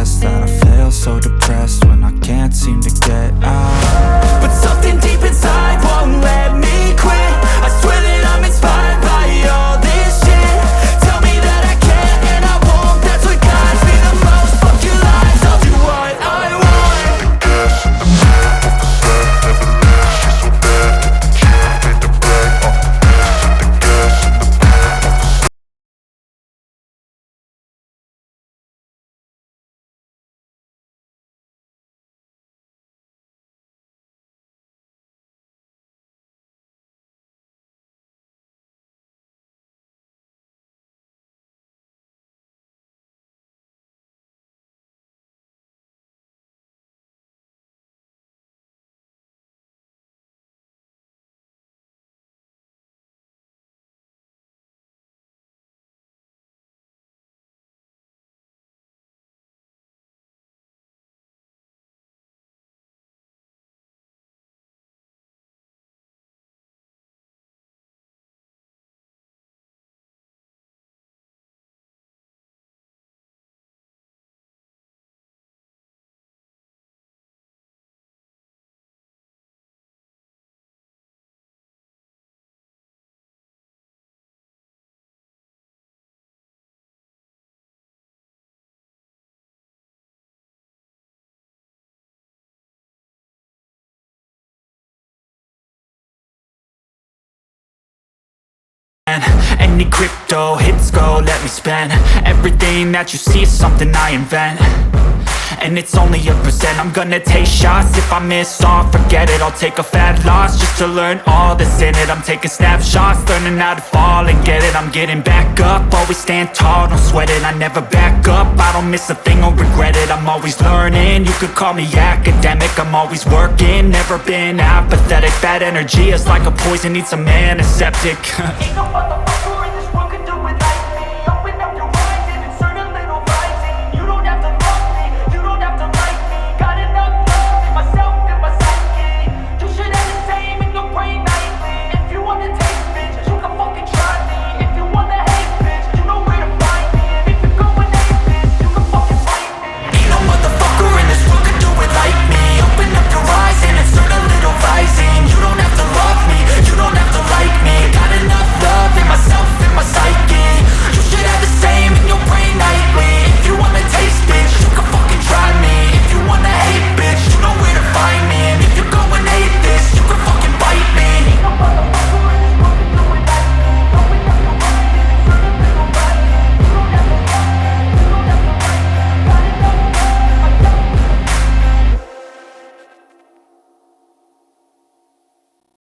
stressed that I feel so depressed when I can't seem to get out. But something deep inside won't let me quit. I swear that I'm inspired by all this shit. Tell me that I can and I won't. That's what guides me the most. Fuck your lies, I'll do what I want. Gas in the middle of the set, never leave, she's so bad. Can't wait to brag, the gas in the middle of the set. Any crypto hits go, let me spend. Everything that you see is something I invent. And it's only a percent. I'm gonna take shots. If I miss all, forget it. I'll take a fat loss just to learn all that's in it. I'm taking snapshots, learning how to fall and get it. I'm getting back up, always stand tall, don't sweat it. I never back up, I don't miss a thing or regret it. I'm always learning, you could call me academic. I'm always working, never been apathetic. Bad energy is like a poison, needs some antiseptic.